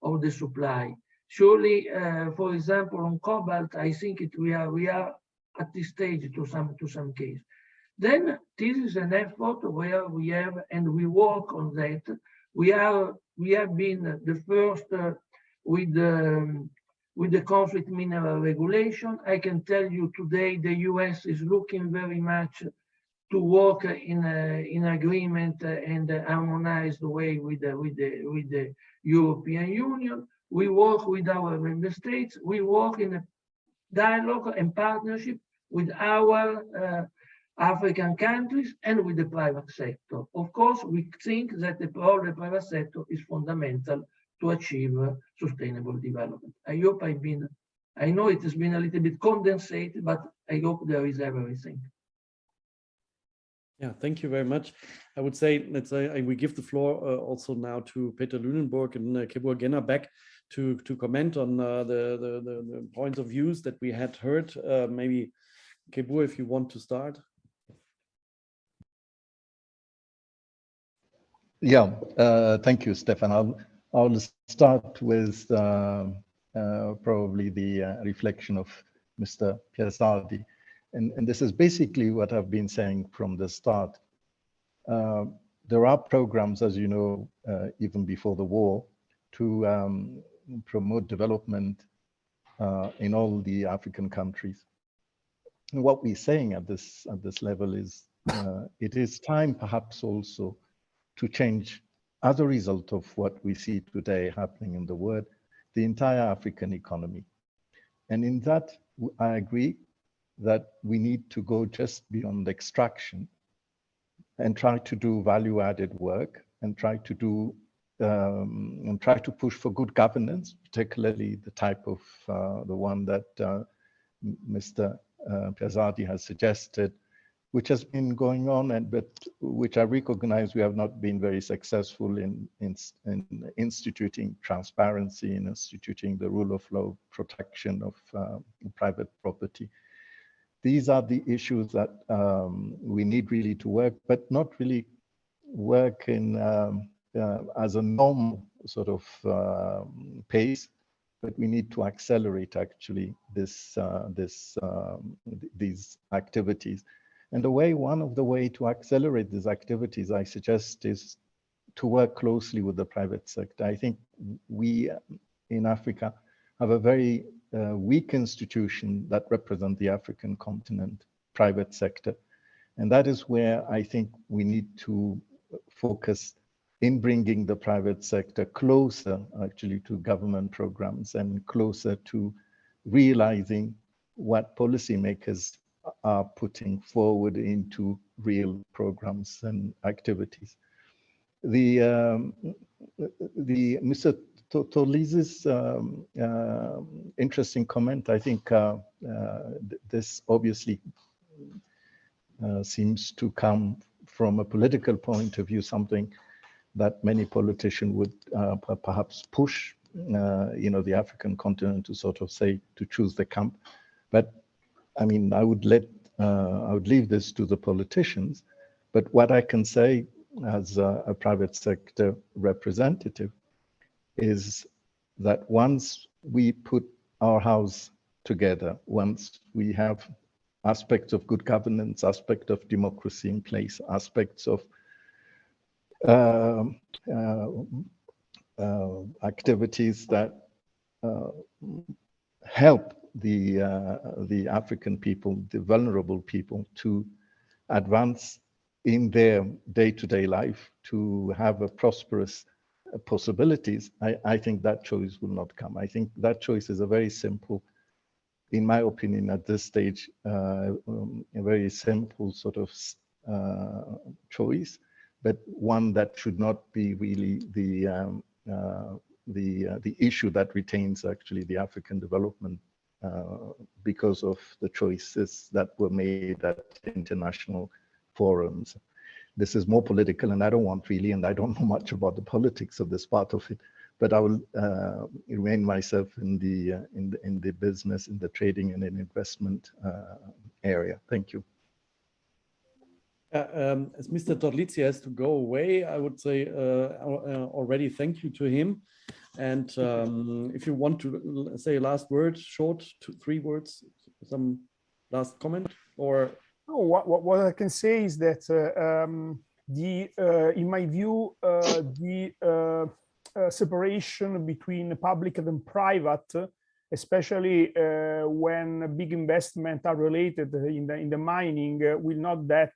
of the supply. Surely, for example, on cobalt, I think we are at this stage to some case. Then this is an effort where we have, and we work on that. We have been the first with the conflict mineral regulation. I can tell you today the US is looking very much to work in agreement and harmonized way with the European Union. We work with our member states. We work in a dialogue and partnership with our African countries and with the private sector. Of course, we think that the role of the private sector is fundamental to achieve sustainable development. I hope I know it has been a little bit condensed, but I hope there is everything. Yeah, thank you very much. I would say, let's say we give the floor also now to Peter Lünenburg and Kebur Genna back to comment on the points of views that we had heard. Maybe Kebur, if you want to start. Yeah, thank you, Stefan. I'll start with probably the reflection of Mr. Piazzardi. And this is basically what I've been saying from the start. There are programs, as you know, even before the war, to promote development in all the African countries. And what we're saying at this level is it is time perhaps also to change, as a result of what we see today happening in the world, the entire African economy. And in that, I agree that we need to go just beyond extraction and try to do value-added work and try to push for good governance, particularly the type of the one that Mr. Piazzardi has suggested, which has been going on, but which I recognize we have not been very successful in instituting transparency, in instituting the rule of law, protection of private property. These are the issues that we need really to work, but not really work in as a normal sort of pace, but we need to accelerate actually these activities. And one of the way to accelerate these activities, I suggest, is to work closely with the private sector. I think we in Africa have a very weak institution that represent the African continent, private sector. And that is where I think we need to focus in bringing the private sector closer actually to government programs and closer to realizing what policymakers are putting forward into real programs and activities. The Mr. Tolize's interesting comment, I think this obviously seems to come from a political point of view, something that many politicians would perhaps push, the African continent to sort of say, to choose the camp. But I mean, I would leave this to the politicians. But what I can say as a private sector representative is that once we put our house together, once we have aspects of good governance, aspects of democracy in place, aspects of activities that help the African people, the vulnerable people, to advance in their day-to-day life, to have a prosperous possibilities, I think that choice will not come. I think that choice is a very simple, in my opinion, at this stage, a very simple sort of choice, but one that should not be really the issue that retains actually the African development because of the choices that were made at international forums. This is more political, and I don't want really, and I don't know much about the politics of this part of it, but I will remain myself in the business, in the trading and in investment area. Thank you. As Mr. Torlizzi has to go away, I would say already thank you to him. And if you want to say a last word, short, 3 words, some last comment, or what I can say is that in my view, the separation between public and private, especially when big investments are related in the mining, will not that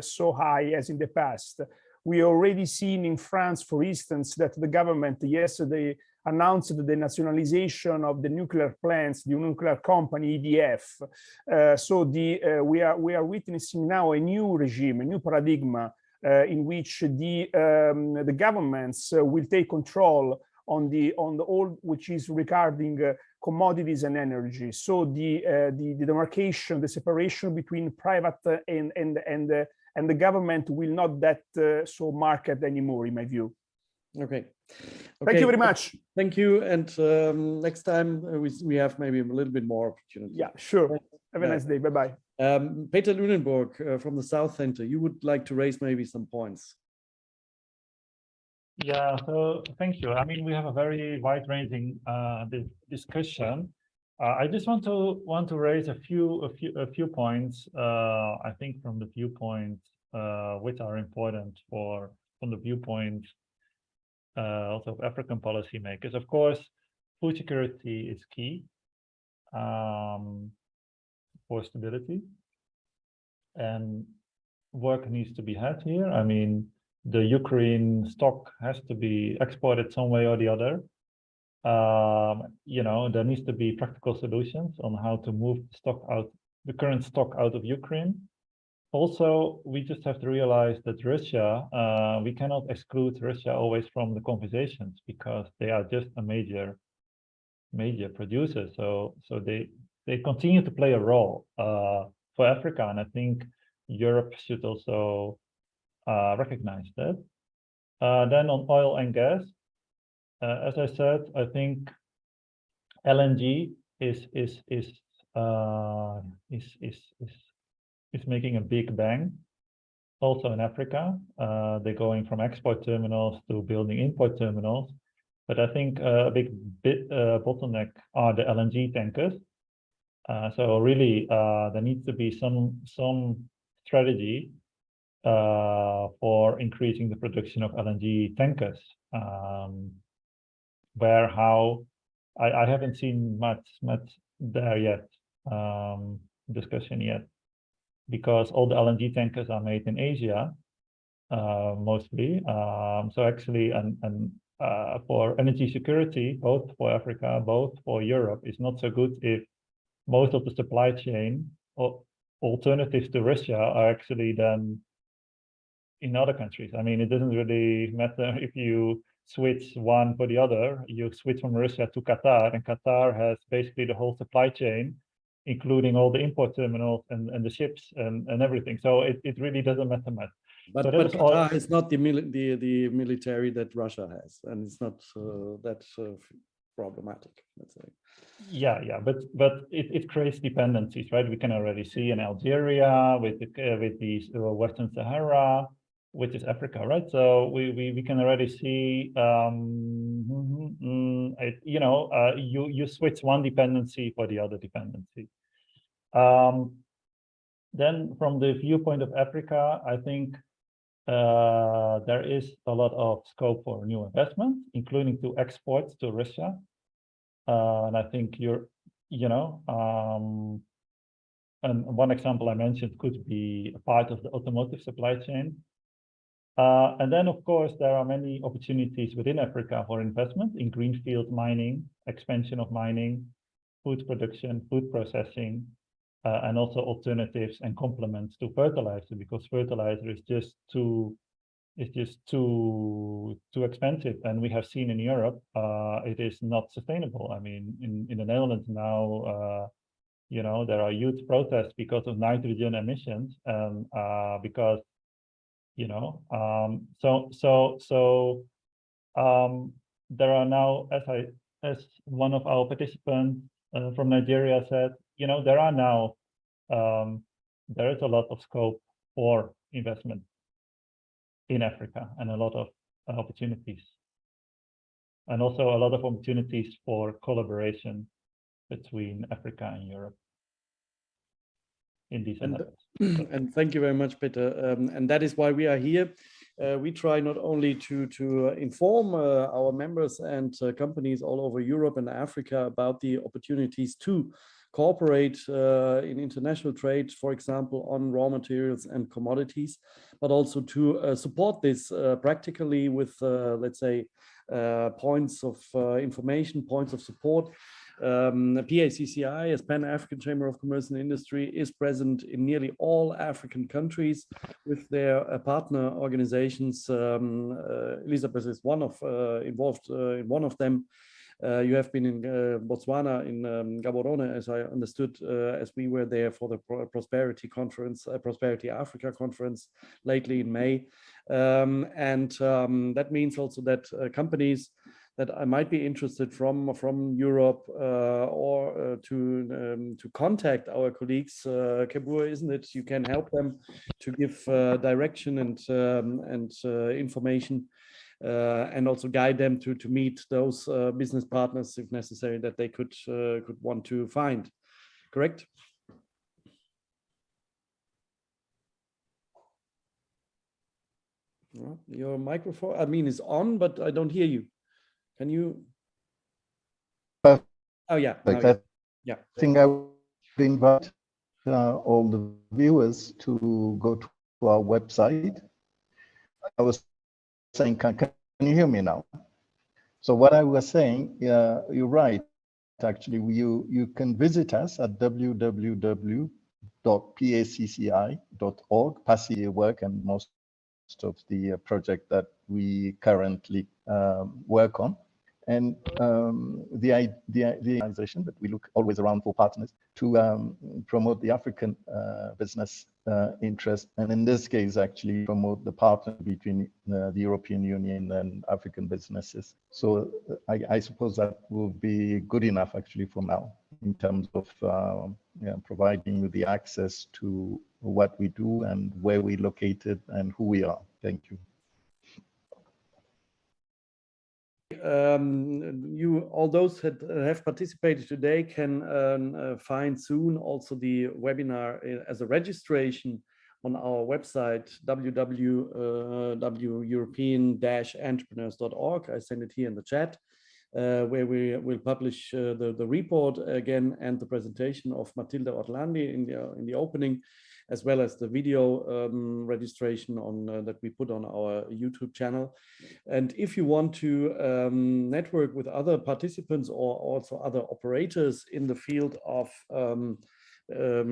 so high as in the past. We already seen in France, for instance, that the government yesterday announced the nationalization of the nuclear plants, the nuclear company EDF. So we are witnessing now a new regime, a new paradigm in which the governments will take control on the all which is regarding commodities and energy. So the demarcation, the separation between private and the government will not that so marked anymore, in my view. Okay. Thank you very much. Thank you. And next time we have maybe a little bit more opportunity. Yeah, sure. Have a nice day. Bye-bye. Peter Lunenburg from the South Center, you would like to raise maybe some points. Yeah, so thank you. I mean, we have a very wide-ranging discussion. I just want to raise a few points. I think from the viewpoint which are important from the viewpoint also of African policymakers. Of course, food security is key for stability, and work needs to be had here. I mean, the Ukraine stock has to be exported some way or the other. You know, there needs to be practical solutions on how to move the current stock out of Ukraine. Also, we just have to realize that Russia, we cannot exclude Russia always from the conversations because they are just a major producer. So they continue to play a role for Africa, and I think Europe should also recognize that. Then on oil and gas, as I said, I think LNG is making a big bang. Also in Africa, they're going from export terminals to building import terminals. But I think a big bottleneck are the LNG tankers. So really, there needs to be some strategy for increasing the production of LNG tankers. I haven't seen much there yet, discussion yet, because all the LNG tankers are made in Asia, mostly. So actually, and for energy security, both for Africa, both for Europe, is not so good if most of the supply chain or alternatives to Russia are actually then in other countries. I mean, it doesn't really matter if you switch one for the other. You switch from Russia to Qatar, and Qatar has basically the whole supply chain, including all the import terminals and the ships and everything. So it really doesn't matter much. But Qatar is not the military that Russia has, and it's not that problematic, let's say. Yeah, but it creates dependencies, right? We can already see in Algeria with the Western Sahara, which is Africa, right? So we can already see, you switch one dependency for the other dependency. Then from the viewpoint of Africa, I think there is a lot of scope for new investment, including to exports to Russia. And I think and one example I mentioned could be a part of the automotive supply chain. And then, of course, there are many opportunities within Africa for investment in greenfield mining, expansion of mining, food production, food processing, and also alternatives and complements to fertilizer, because fertilizer is just too expensive. And we have seen in Europe, it is not sustainable. I mean, in the Netherlands now, there are huge protests because of nitrogen emissions, and because there are now, as one of our participants from Nigeria said, there is a lot of scope for investment in Africa, and a lot of opportunities. And also a lot of opportunities for collaboration between Africa and Europe in these efforts. And thank you very much, Peter. And that is why we are here. We try not only to inform our members and companies all over Europe and Africa about the opportunities to cooperate in international trade, for example, on raw materials and commodities, but also to support this practically with, let's say, points of information, points of support. PACCI, as Pan-African Chamber of Commerce and Industry, is present in nearly all African countries with their partner organizations. Elizabeth is involved in one of them. You have been in Botswana, in Gaborone, as I understood, as we were there for the Prosperity Conference, Prosperity Africa Conference lately in May. That means also that companies that I might be interested from Europe or to contact our colleagues, Kebur, isn't it? You can help them to give direction and information. And also guide them to meet those business partners, if necessary, that they could want to find. Correct? Your microphone, I mean, is on, but I don't hear you. Can you? Oh yeah. Yeah. I think I would invite all the viewers to go to our website. I was saying, can you hear me now? So what I was saying, you're right. Actually, you can visit us at www.pacci.org, PACCI work, and most of the project that we currently work on. And the organization that we look always around for partners to promote the African business interest, and in this case, actually promote the partnership between the European Union and African businesses. So I suppose that will be good enough actually for now in terms of providing you the access to what we do and where we're located and who we are. Thank you. All those that have participated today can find soon also the webinar as a registration on our website, www.european-entrepreneurs.org. I send it here in the chat, where we will publish the report again and the presentation of Matilda Orlandi in the opening, as well as the video registration that we put on our YouTube channel. And if you want to network with other participants or also other operators in the field of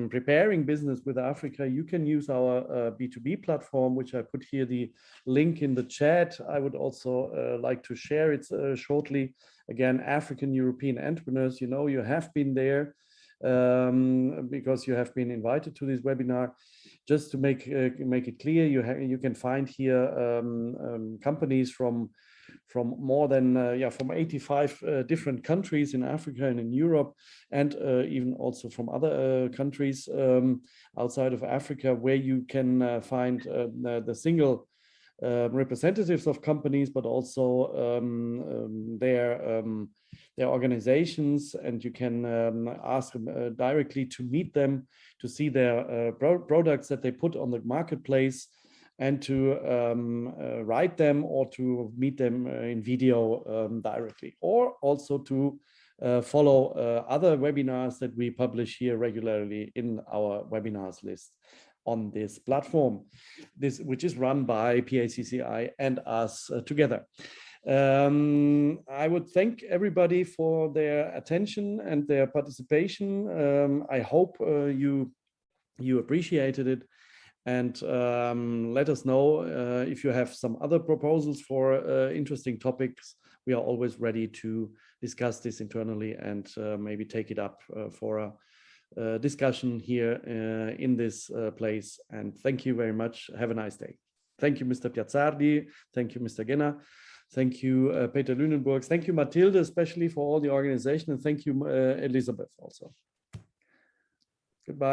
preparing business with Africa, you can use our B2B platform, which I put here the link in the chat. I would also like to share it shortly. Again, African European entrepreneurs, you know, you have been there because you have been invited to this webinar. Just to make it clear, you can find here companies from more than from 85 different countries in Africa and in Europe, and even also from other countries outside of Africa, where you can find the single representatives of companies, but also their organizations, and you can ask them directly to meet them, to see their products that they put on the marketplace, and to write them or to meet them in video directly, or also to follow other webinars that we publish here regularly in our webinars list on this platform, which is run by PACCI and us together. I would thank everybody for their attention and their participation. I hope you appreciated it, and let us know if you have some other proposals for interesting topics. We are always ready to discuss this internally and maybe take it up for a discussion here in this place. And thank you very much. Have a nice day. Thank you, Mr. Piazzardi. Thank you, Mr. Genner. Thank you, Peter Lünenburg. Thank you, Matilda, especially for all the organization. And thank you, Elizabeth, also. Goodbye.